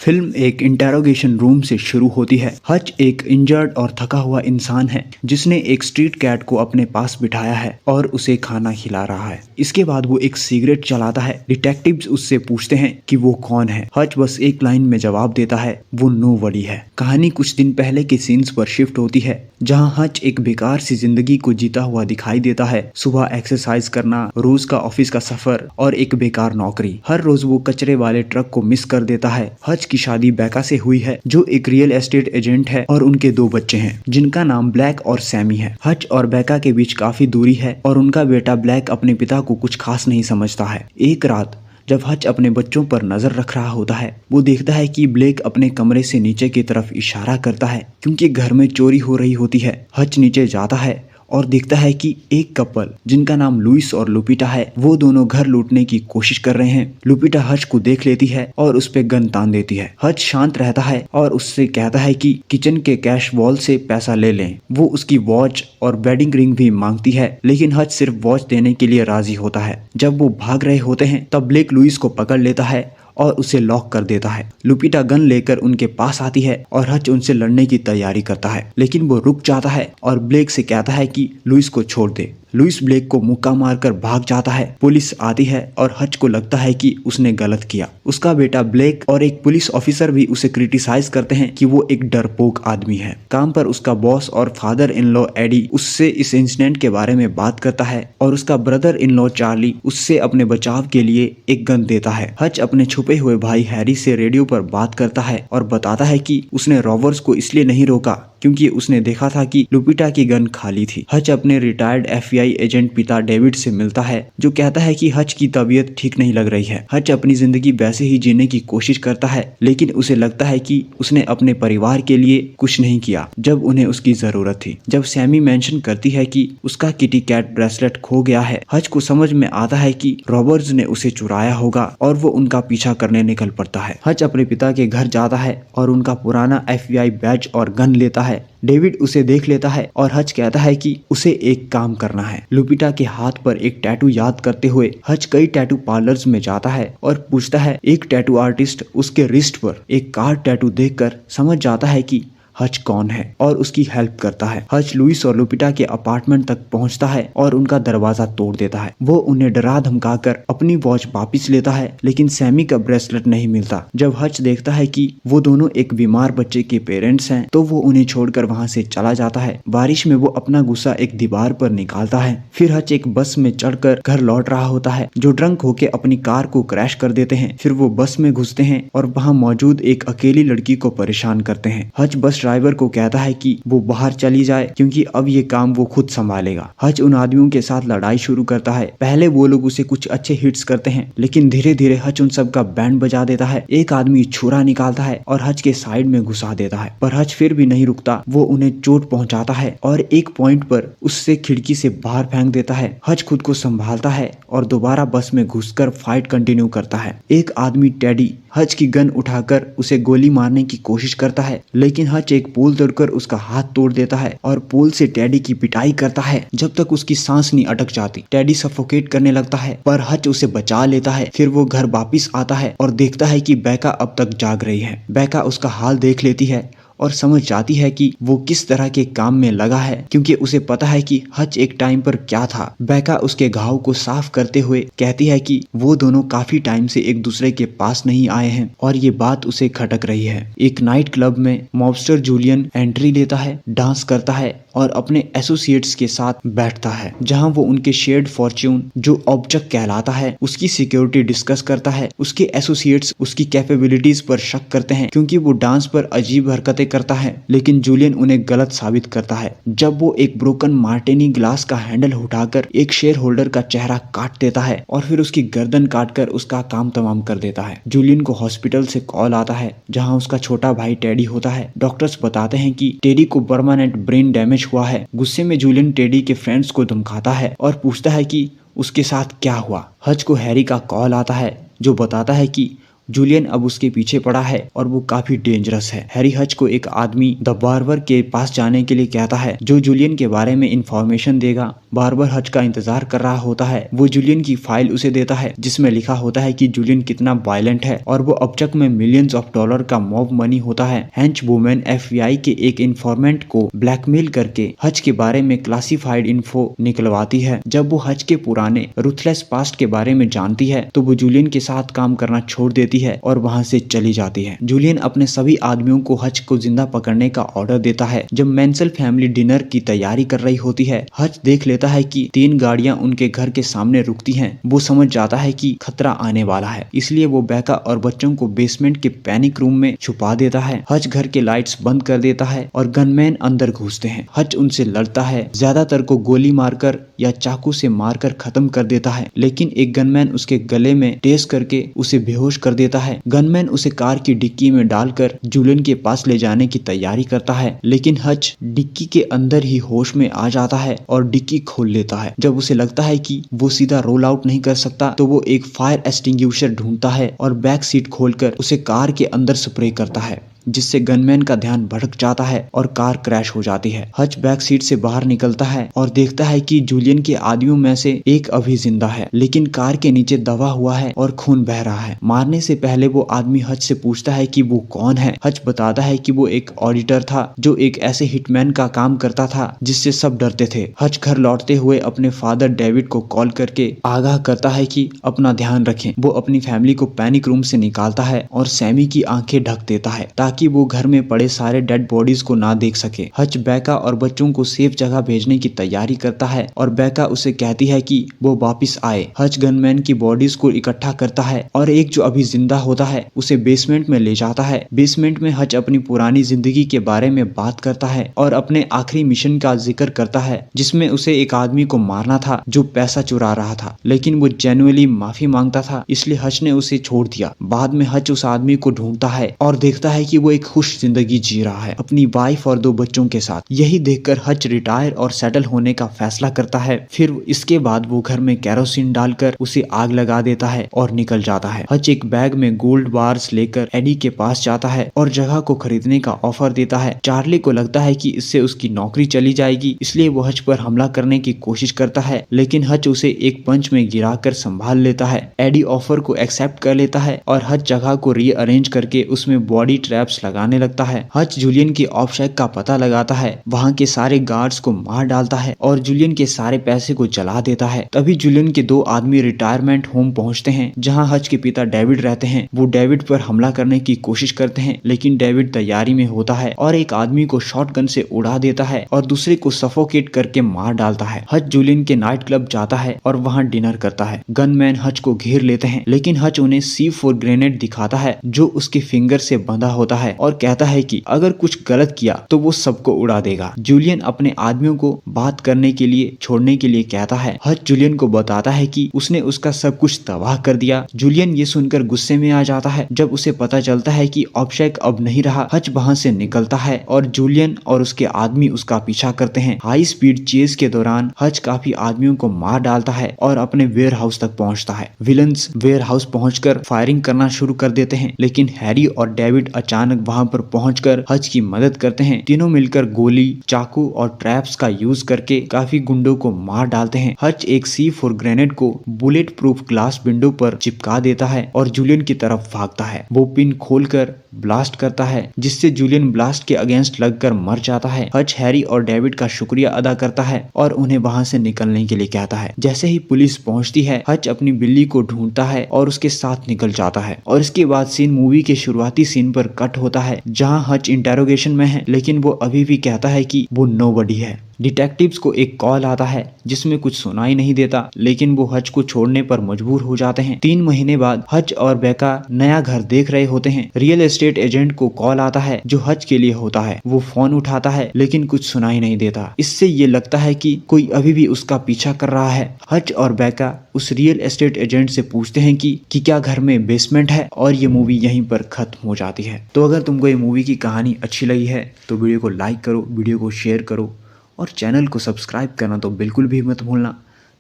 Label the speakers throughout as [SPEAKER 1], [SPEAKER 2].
[SPEAKER 1] Film एक interrogation room से शुरू होती है। हच एक इंजर्ड और थका हुआ इंसान है जिसने एक स्ट्रीट कैट को अपने पास बिठाया है और उसे खाना खिला रहा है। इसके बाद वो एक सिगरेट चलाता है। डिटेक्टिव्स उससे पूछते हैं कि वो कौन है। हच बस एक लाइन में जवाब देता है, वो नोबडी है। कहानी कुछ दिन पहले के सीन्स पर शिफ्ट होती है जहां हच एक बेकार सी जिंदगी को जीता हुआ दिखाई देता है। सुबह एक्सरसाइज करना, रोज का ऑफिस का सफर और एक बेकार नौकरी। हर रोज वो कचरे वाले ट्रक को मिस कर देता है। हच की शादी बैका से हुई है जो एक रियल एस्टेट एजेंट है और उनके 2 बच्चे हैं जिनका नाम ब्लैक और सैमी है। हच और बैका के बीच काफी दूरी है और उनका बेटा ब्लैक अपने पिता को कुछ खास नहीं समझता है। एक रात जब हच अपने बच्चों पर नजर रख रहा होता है, वो देखता है कि ब्लेक अपने कमरे से नीचे की तरफ इशारा करता है क्योंकि घर में चोरी हो रही होती है। हच नीचे जाता है और देखता है कि एक कपल जिनका नाम लुइस और लुपिटा है, वो दोनों घर लूटने की कोशिश कर रहे हैं। लुपिटा हच को देख लेती है और उस पे गन तान देती है। हच शांत रहता है और उससे कहता है कि किचन के कैश वॉल से पैसा ले लें। वो उसकी वॉच और वेडिंग रिंग भी मांगती है, लेकिन हच सिर्फ वॉच देने के लिए राजी होता है। जब वो भाग रहे होते हैं तब ब्लेक लुइस को पकड़ लेता है और उसे लॉक कर देता है। लुपिटा गन लेकर उनके पास आती है और हच उनसे लड़ने की तैयारी करता है, लेकिन वो रुक जाता है और ब्लेक से कहता है कि लुइस को छोड़ दे। लुइस ब्लेक को मुक्का मारकर भाग जाता है। पुलिस आती है और हच को लगता है कि उसने गलत किया। उसका बेटा ब्लेक और एक पुलिस ऑफिसर भी उसे क्रिटिसाइज करते हैं कि वो एक डरपोक आदमी है। काम पर उसका बॉस और फादर इन लॉ एडी उससे इस इंसिडेंट के बारे में बात करता है और उसका ब्रदर इन लॉ चार्ली उससे अपने बचाव के लिए एक गन देता है। हच अपने छुपे हुए भाई हैरी से रेडियो पर बात करता है और बताता है कि उसने रॉबर्स को इसलिए नहीं रोका क्योंकि उसने देखा था कि लुपिटा की गन खाली थी। हच अपने रिटायर्ड FBI एजेंट पिता डेविड से मिलता है जो कहता है कि हच की तबीयत ठीक नहीं लग रही है। हच अपनी जिंदगी वैसे ही जीने की कोशिश करता है, लेकिन उसे लगता है कि उसने अपने परिवार के लिए कुछ नहीं किया जब उन्हें उसकी जरूरत थी। जब सैमी मेंशन करती है कि उसका किटी कैट ब्रेसलेट खो गया है, हच को समझ में आता है कि रॉबर्ट्स ने उसे चुराया होगा और वो उनका पीछा करने निकल पड़ता है। हच अपने पिता के घर जाता है और उनका पुराना FBI बैज और गन लेता है। डेविड उसे देख लेता है और हच कहता है कि उसे एक काम करना है। लुपिटा के हाथ पर एक टैटू याद करते हुए हच कई टैटू पार्लर्स में जाता है और पूछता है। एक टैटू आर्टिस्ट उसके रिस्ट पर एक कार टैटू देखकर समझ जाता है कि हच कौन है और उसकी हेल्प करता है। हच लुइस और लुपिटा के अपार्टमेंट तक पहुंचता है और उनका दरवाजा तोड़ देता है। वो उन्हें डरा धमकाकर अपनी वॉच वापस लेता है, लेकिन सैमी का ब्रेसलेट नहीं मिलता। जब हच देखता है कि वो दोनों एक बीमार बच्चे के पेरेंट्स हैं, तो वो उन्हें छोड़कर वहां से चला जाता है। बारिश में वो अपना गुस्सा एक दीवार पर निकालता है। फिर हच एक बस में चढ़कर घर लौट रहा होता है जो ड्रंक होके अपनी कार को क्रैश कर देते हैं। फिर वो बस में घुसते हैं और वहाँ मौजूद एक अकेली लड़की को परेशान करते हैं। हच बस ड्राइवर को कहता है कि वो बाहर चली जाए क्योंकि अब ये काम वो खुद संभालेगा। हच उन आदमियों के साथ लड़ाई शुरू करता है। पहले वो लोग उसे कुछ अच्छे हिट्स करते हैं, लेकिन धीरे धीरे हच उन सब का बैंड बजा देता है। एक आदमी छुरा निकालता है और हच के साइड में घुसा देता है, पर हच फिर भी नहीं रुकता। वो उन्हें चोट पहुंचाता है और एक पॉइंट पर उससे खिड़की से बाहर फेंक देता है। हच खुद को संभालता है और दोबारा बस में घुसकर फाइट कंटिन्यू करता है। एक आदमी टेडी हच की गन उठाकर उसे गोली मारने की कोशिश करता है, लेकिन हच एक पोल तोड़कर उसका हाथ तोड़ देता है और पोल से टेडी की पिटाई करता है जब तक उसकी सांस नहीं अटक जाती। टेडी सफोकेट करने लगता है पर हच उसे बचा लेता है। फिर वो घर वापिस आता है और देखता है कि बैका अब तक जाग रही है। बैका उसका हाल देख लेती है और समझ जाती है कि वो किस तरह के काम में लगा है, क्योंकि उसे पता है कि हच एक टाइम पर क्या था। बैका उसके घाव को साफ करते हुए कहती है कि वो दोनों काफी टाइम से एक दूसरे के पास नहीं आए हैं और ये बात उसे खटक रही है। एक नाइट क्लब में मॉबस्टर जूलियन एंट्री लेता है, डांस करता है और अपने एसोसिएट्स के साथ बैठता है, जहां वो उनके शेयर्ड फॉर्च्यून जो ऑब्जेक्ट कहलाता है उसकी सिक्योरिटी डिस्कस करता है। उसके एसोसिएट्स उसकी कैपेबिलिटीज पर शक करते हैं क्योंकि वो डांस पर अजीब हरकतें करता है, लेकिन जूलियन उन्हें गलत साबित करता है जब वो एक ब्रोकन मार्टिनी ग्लास का हैंडल उठाकर एक शेयर होल्डर का चेहरा काट देता है और फिर उसकी गर्दन काटकर उसका काम तमाम कर देता है। जूलियन को हॉस्पिटल से कॉल आता है जहां उसका छोटा भाई टेडी होता है। डॉक्टर्स बताते हैं कि टेडी को परमानेंट ब्रेन डैमेज हुआ है। गुस्से में जूलियन टेडी के फ्रेंड्स को धमकाता है और पूछता है कि उसके साथ क्या हुआ। हच को हैरी का कॉल आता है जो बताता है कि जूलियन अब उसके पीछे पड़ा है और वो काफी डेंजरस है। हैरी हच को एक आदमी द बार्बर के पास जाने के लिए कहता है जो जूलियन के बारे में इंफॉर्मेशन देगा। बार बार हज का इंतजार कर रहा होता है। वो जूलियन की फाइल उसे देता है जिसमें लिखा होता है कि जूलियन कितना वायलेंट है और वो अब तक में मिलियंस ऑफ डॉलर का मॉब मनी होता है। हेंच वुमेन FBI के एक इन्फॉर्मेंट को ब्लैकमेल करके हज के बारे में क्लासिफाइड इन्फो निकलवाती है। जब वो हज के पुराने रुथलेस पास्ट के बारे में जानती है तो वो जूलियन के साथ काम करना छोड़ देती है और वहां से चली जाती है। जूलियन अपने सभी आदमियों को हज को जिंदा पकड़ने का ऑर्डर देता है। जब मेंसल फैमिली डिनर की तैयारी कर रही होती है, हज देख लेता है कि 3 गाड़ियां उनके घर के सामने रुकती हैं। वो समझ जाता है कि खतरा आने वाला है, इसलिए वो बेका और बच्चों को बेसमेंट के पैनिक रूम में छुपा देता है। हज घर के लाइट्स बंद कर देता है और गनमैन अंदर घुसते हैं। हज उनसे लड़ता है, ज्यादातर को गोली मारकर या चाकू से मारकर खत्म कर देता है, लेकिन एक गनमैन उसके गले में टेस्ट करके उसे बेहोश कर देता है। गनमैन उसे कार की डिक्की में डालकर जूलियन के पास ले जाने की तैयारी करता है, लेकिन हज डिक्की के अंदर ही होश में आ जाता है और डिक्की खोल लेता है। जब उसे लगता है कि वो सीधा रोल आउट नहीं कर सकता तो वो एक फायर एक्सटिंग्विशर ढूंढता है और बैक सीट खोलकर उसे कार के अंदर स्प्रे करता है, जिससे गनमैन का ध्यान भटक जाता है और कार क्रैश हो जाती है। हज बैक सीट से बाहर निकलता है और देखता है कि जूलियन के आदमियों में से एक अभी जिंदा है, लेकिन कार के नीचे दबा हुआ है और खून बह रहा है। मारने से पहले वो आदमी हज से पूछता है कि वो कौन है। हज बताता है कि वो एक ऑडिटर था जो एक ऐसे हिटमैन का काम करता था जिससे सब डरते थे। हज घर लौटते हुए अपने फादर डेविड को कॉल करके आगाह करता है कि अपना ध्यान रखें। वो अपनी फैमिली को पैनिक रूम से निकालता है और सैमी की आंखें ढक देता है ताकि वो घर में पड़े सारे डेड बॉडीज को ना देख सके। हज बेका और बच्चों को सेफ जगह भेजने की तैयारी करता है और बेका उसे कहती है कि वो वापस आए। हज गनमैन की बॉडीज को इकट्ठा करता है और एक जो अभी जिंदा होता है उसे बेसमेंट में ले जाता है। बेसमेंट में हज अपनी पुरानी जिंदगी के बारे में बात करता है और अपने आखिरी मिशन का जिक्र करता है जिसमें उसे एक आदमी को मारना था जो पैसा चुरा रहा था, लेकिन वो जेन्युइनली माफी मांगता था, इसलिए हज ने उसे छोड़ दिया। बाद में हज उस आदमी को ढूंढता है और देखता है कि वो एक खुश जिंदगी जी रहा है अपनी वाइफ और 2 बच्चों के साथ। यही देखकर हज रिटायर और सेटल होने का फैसला करता है। फिर इसके बाद वो घर में कैरोसिन डालकर उसे आग लगा देता है और निकल जाता है। हज एक बैग में गोल्ड बार्स लेकर एडी के पास जाता है और जगह को खरीदने का ऑफर देता है। चार्ली को लगता है कि इससे उसकी नौकरी चली जाएगी, इसलिए वो हज पर हमला करने की कोशिश करता है, लेकिन हज उसे एक पंच में गिराकर संभाल लेता है। एडी ऑफर को एक्सेप्ट कर लेता है और हज जगह को रीअरेंज करके उसमें बॉडी ट्रैप्स लगाने लगता है। हज जूलियन के ऑफशैक का पता लगाता है, वहाँ के सारे गार्ड्स को मार डालता है और जूलियन के सारे पैसे को जला देता है। तभी जूलियन के 2 आदमी रिटायरमेंट होम पहुँचते हैं जहाँ हज के पिता डेविड रहते हैं। वो डेविड पर हमला करने की कोशिश करते हैं, लेकिन डेविड तैयारी में होता है और एक आदमी को शॉटगन से उड़ा देता है और दूसरे को सफोकेट करके मार डालता है। हज जूलियन के नाइट क्लब जाता है और वहाँ डिनर करता है। गनमैन हज को घेर लेते हैं, लेकिन हज उन्हें C4 ग्रेनेड दिखाता है जो उसके फिंगर से बंधा होता है और कहता है कि अगर कुछ गलत किया तो वो सबको उड़ा देगा। जूलियन अपने आदमियों को बात करने के लिए छोड़ने के लिए कहता है। हज जूलियन को बताता है कि उसने उसका सब कुछ तबाह कर दिया। जूलियन ये सुनकर गुस्से में आ जाता है। जब उसे पता चलता है कि ऑब्शेक अब नहीं रहा, हज वहाँ से निकलता है और जूलियन और उसके आदमी उसका पीछा करते हैं। हाई स्पीड चेज के दौरान हज काफी आदमियों को मार डालता है और अपने वेयर हाउस तक पहुँचता है। विलन्स वेयर हाउस पहुँचकर फायरिंग करना शुरू कर देते हैं, लेकिन हैरी और डेविड अचानक वहाँ पर पहुंचकर हज की मदद करते हैं। तीनों मिलकर गोली, चाकू और ट्रैप्स का यूज करके काफी गुंडों को मार डालते हैं। हज एक C4 ग्रेनेड को बुलेट प्रूफ ग्लास विंडो पर चिपका देता है और जूलियन की तरफ भागता है। वो पिन खोलकर ब्लास्ट करता है जिससे जूलियन ब्लास्ट के अगेंस्ट लगकर मर जाता है। हज हैरी और डेविड का शुक्रिया अदा करता है और उन्हें वहां से निकलने के लिए कहता है। जैसे ही पुलिस पहुंचती है, हज अपनी बिल्ली को ढूंढता है और उसके साथ निकल जाता है। और इसके बाद सीन मूवी के शुरुआती सीन पर कट होता है जहां हज इंटेरोगेशन में है, लेकिन वो अभी भी कहता है कि वो नोबडी है। डिटेक्टिव्स को एक कॉल आता है जिसमें कुछ सुनाई नहीं देता, लेकिन वो हज को छोड़ने पर मजबूर हो जाते हैं। 3 महीने बाद हज और बेका नया घर देख रहे होते हैं। रियल एस्टेट एजेंट को कॉल आता है जो हज के लिए होता है। वो फोन उठाता है लेकिन कुछ सुनाई नहीं देता। इससे ये लगता है कि कोई अभी भी उसका पीछा कर रहा है। हज और बेका उस रियल एस्टेट एजेंट से पूछते हैं कि क्या घर में बेसमेंट है, और ये मूवी यहीं पर खत्म हो जाती है। तो अगर तुमको ये मूवी की कहानी अच्छी लगी है तो वीडियो को लाइक करो, वीडियो को शेयर करो और चैनल को सब्सक्राइब करना तो बिल्कुल भी मत भूलना।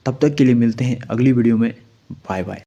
[SPEAKER 1] तब तक के लिए मिलते हैं अगली वीडियो में। Bye bye.